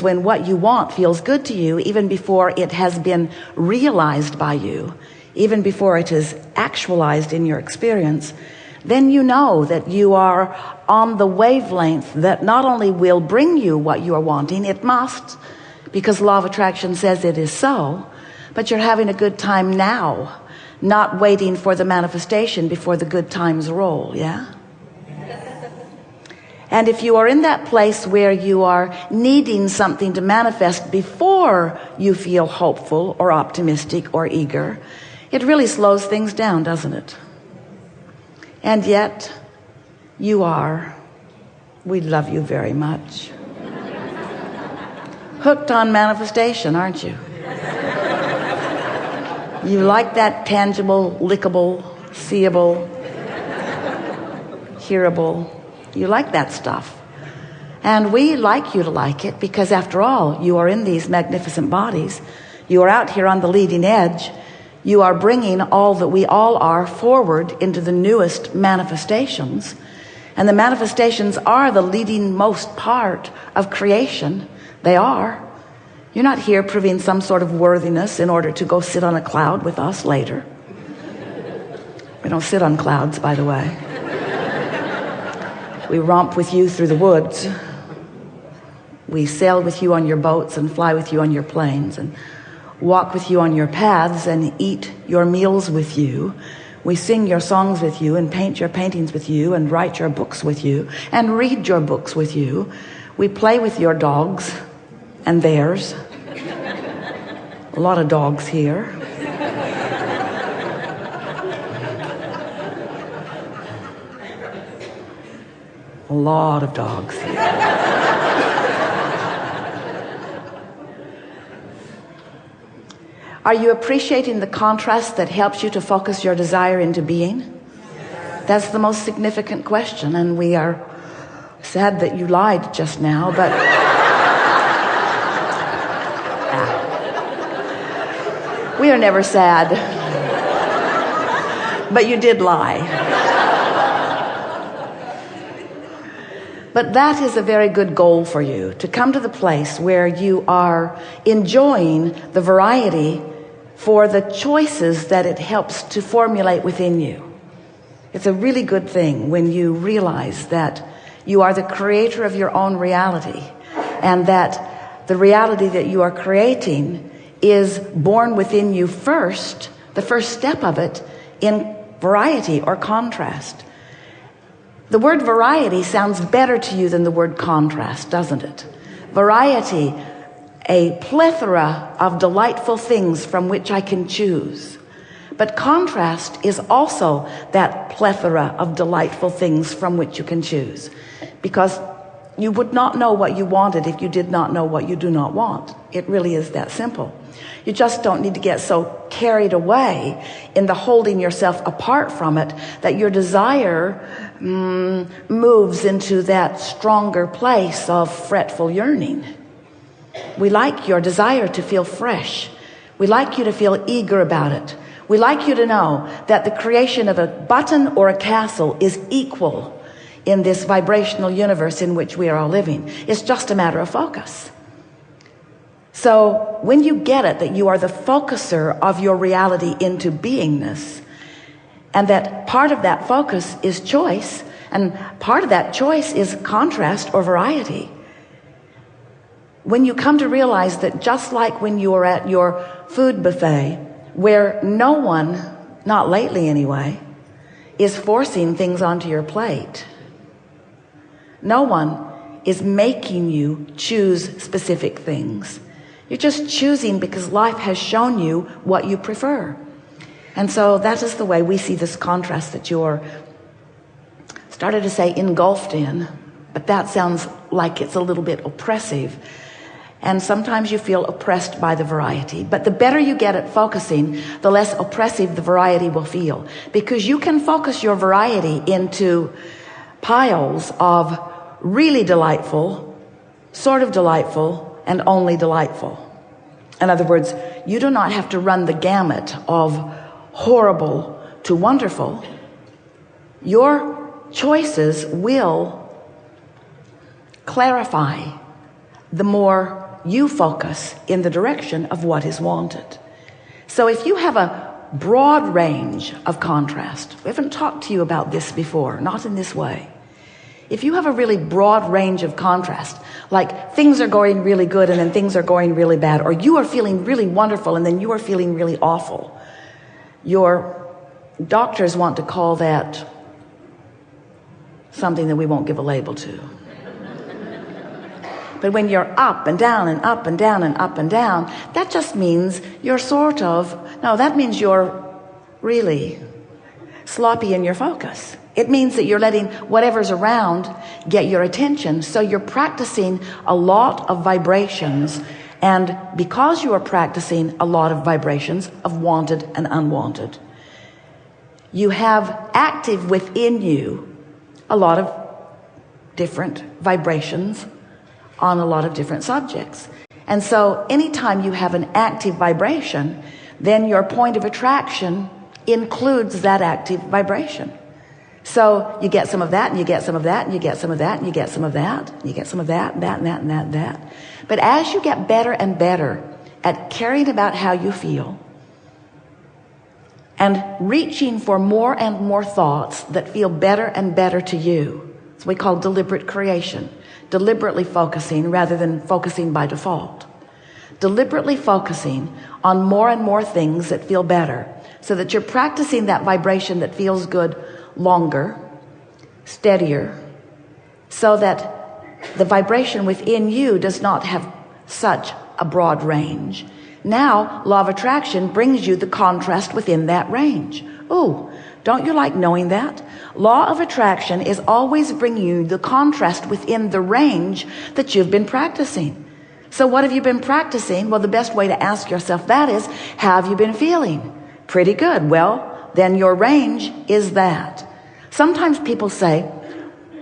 when what you want feels good to you, even before it has been realized by you, even before it is actualized in your experience, then you know that you are on the wavelength that not only will bring you what you are wanting, it must, because law of attraction says it is so, but you're having a good time now, not waiting for the manifestation before the good times roll. Yeah. And if you are in that place where you are needing something to manifest before you feel hopeful or optimistic or eager, it really slows things down, doesn't it? And yet you are, we love you very much, hooked on manifestation, aren't you? You like that tangible, lickable, seeable, hearable. You like that stuff. And we like you to like it because, after all, you are in these magnificent bodies. You are out here on the leading edge. You are bringing all that we all are forward into the newest manifestations. And the manifestations are the leading most part of creation. They are. You're not here proving some sort of worthiness in order to go sit on a cloud with us later. We don't sit on clouds, by the way. We romp with you through the woods. We sail with you on your boats and fly with you on your planes and walk with you on your paths and eat your meals with you. We sing your songs with you and paint your paintings with you and write your books with you and read your books with you. We play with your dogs and theirs. A lot of dogs here. A lot of dogs here. Are you appreciating the contrast that helps you to focus your desire into being? That's the most significant question, and we are sad that you lied just now, but we are never sad. But you did lie. But that is a very good goal for you, to come to the place where you are enjoying the variety for the choices that it helps to formulate within you. It's a really good thing when you realize that you are the creator of your own reality, and that the reality that you are creating is born within you first, the first step of it, in variety or contrast. The word variety sounds better to you than the word contrast, doesn't it? Variety, a plethora of delightful things from which I can choose. But contrast is also that plethora of delightful things from which you can choose. Because you would not know what you wanted if you did not know what you do not want. It really is that simple. You just don't need to get so carried away in the holding yourself apart from it that your desire moves into that stronger place of fretful yearning. We like your desire to feel fresh. We like you to feel eager about it. We like you to know that the creation of a button or a castle is equal in this vibrational universe in which we are all living. It's just a matter of focus. So when you get it, that you are the focuser of your reality into beingness, and that part of that focus is choice, and part of that choice is contrast or variety. When you come to realize that, just like when you are at your food buffet, where no one, not lately anyway, is forcing things onto your plate. No one is making you choose specific things. You're just choosing because life has shown you what you prefer. And so that is the way we see this contrast that you're, started to say, engulfed in, but that sounds like it's a little bit oppressive. And sometimes you feel oppressed by the variety. But the better you get at focusing, the less oppressive the variety will feel. Because you can focus your variety into piles of really delightful, sort of delightful, and only delightful. In other words, you do not have to run the gamut of horrible to wonderful. Your choices will clarify the more you focus in the direction of what is wanted. So if you have a broad range of contrast, we haven't talked to you about this before, not in this way. If you have a really broad range of contrast, like things are going really good and then things are going really bad, or you are feeling really wonderful and then you are feeling really awful, your doctors want to call that something that we won't give a label to. But when you're up and down and up and down and up and down, that just means you're that means you're really sloppy in your focus. It means that you're letting whatever's around get your attention. So you're practicing a lot of vibrations. And because you are practicing a lot of vibrations of wanted and unwanted, you have active within you a lot of different vibrations on a lot of different subjects. And so anytime you have an active vibration, then your point of attraction includes that active vibration. So you get some of that, and you get some of that, and you get some of that, and you get some of that, and you get some of that, and that, and that, and that, and that. But as you get better and better at caring about how you feel and reaching for more and more thoughts that feel better and better to you, it's what we call deliberate creation. Deliberately focusing rather than focusing by default. Deliberately focusing on more and more things that feel better, so that you're practicing that vibration that feels good longer, steadier, so that the vibration within you does not have such a broad range. Now, law of attraction brings you the contrast within that range. Ooh, don't you like knowing that? Law of attraction is always bringing you the contrast within the range that you've been practicing. So what have you been practicing? Well, the best way to ask yourself that is, how have you been feeling? Pretty good. Well, then your range is that. Sometimes people say,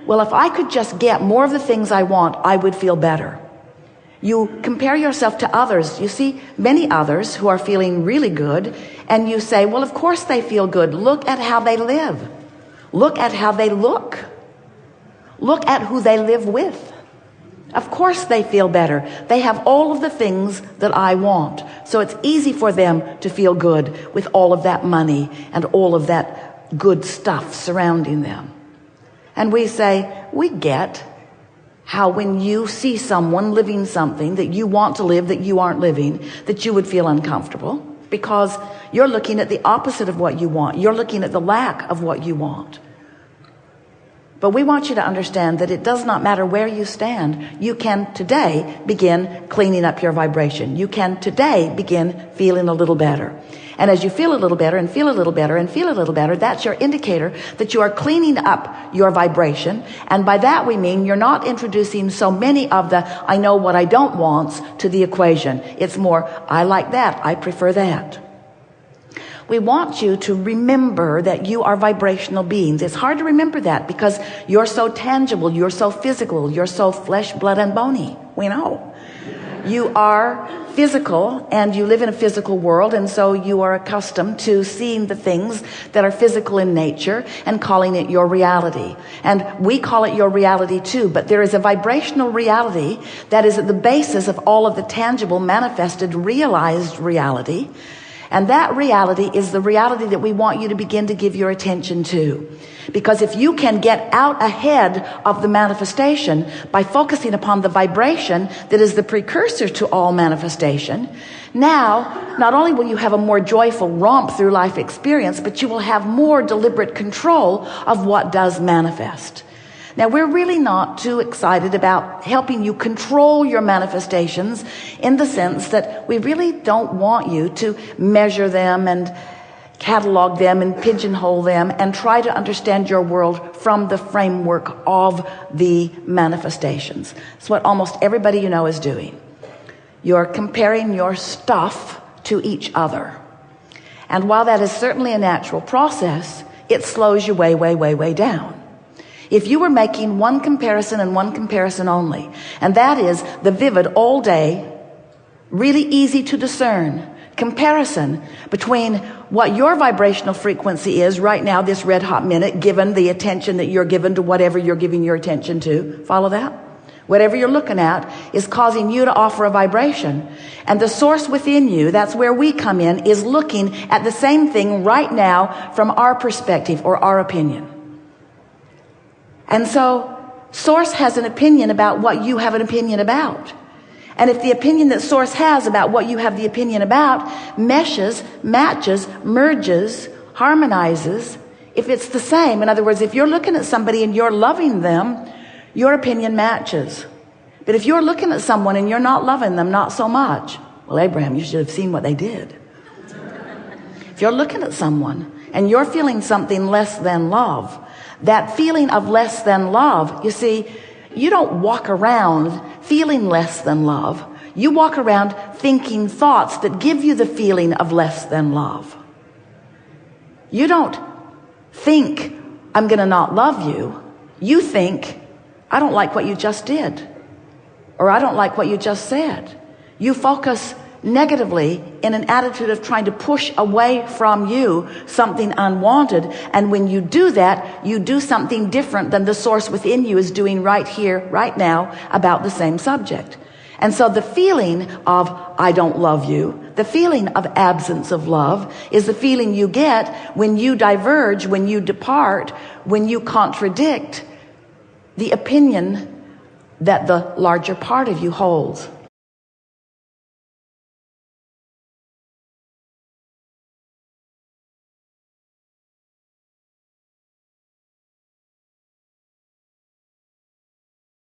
well, if I could just get more of the things I want, I would feel better. You compare yourself to others. You see many others who are feeling really good, and you say, well, of course they feel good. Look at how they live. Look at how they look. Look at who they live with. Of course they feel better. They have all of the things that I want. So it's easy for them to feel good with all of that money and all of that good stuff surrounding them. And we say, we get how when you see someone living something that you want to live that you aren't living, that you would feel uncomfortable, because you're looking at the opposite of what you want. You're looking at the lack of what you want. But we want you to understand that it does not matter where you stand. You can today begin cleaning up your vibration. You can today begin feeling a little better. And as you feel a little better and feel a little better and feel a little better, that's your indicator that you are cleaning up your vibration. And by that we mean you're not introducing so many of the I know what I don't wants to the equation. It's more, I like that, I prefer that. We want you to remember that you are vibrational beings. It's hard to remember that because you're so tangible, you're so physical, you're so flesh, blood, and bony. We know. You are physical and you live in a physical world, and so you are accustomed to seeing the things that are physical in nature and calling it your reality. And we call it your reality too, but there is a vibrational reality that is at the basis of all of the tangible, manifested, realized reality. And that reality is the reality that we want you to begin to give your attention to. Because if you can get out ahead of the manifestation by focusing upon the vibration that is the precursor to all manifestation, now not only will you have a more joyful romp through life experience, but you will have more deliberate control of what does manifest. Now, we're really not too excited about helping you control your manifestations, in the sense that we really don't want you to measure them and catalog them and pigeonhole them and try to understand your world from the framework of the manifestations. It's what almost everybody you know is doing. You're comparing your stuff to each other. And while that is certainly a natural process, it slows you way, way, way, way down. If you were making one comparison and one comparison only, and that is the vivid, all day, really easy to discern comparison between what your vibrational frequency is right now, this red hot minute, given the attention that you're given to whatever you're giving your attention to. Follow that? Whatever you're looking at is causing you to offer a vibration. And the source within you, that's where we come in, is looking at the same thing right now from our perspective or our opinion. And so source has an opinion about what you have an opinion about. And if the opinion that source has about what you have the opinion about meshes, matches, merges, harmonizes, if it's the same, in other words, if you're looking at somebody and you're loving them, your opinion matches. But if you're looking at someone and you're not loving them, not so much, well, Abraham, you should have seen what they did. If you're looking at someone and you're feeling something less than love, that feeling of less than love, you see, you don't walk around feeling less than love. You walk around thinking thoughts that give you the feeling of less than love. You don't think, I'm going to not love you. You think, I don't like what you just did, or I don't like what you just said. You focus negatively in an attitude of trying to push away from you something unwanted. And when you do that, you do something different than the source within you is doing right here, right now, about the same subject. And so the feeling of I don't love you, the feeling of absence of love, is the feeling you get when you diverge, when you depart, when you contradict the opinion that the larger part of you holds.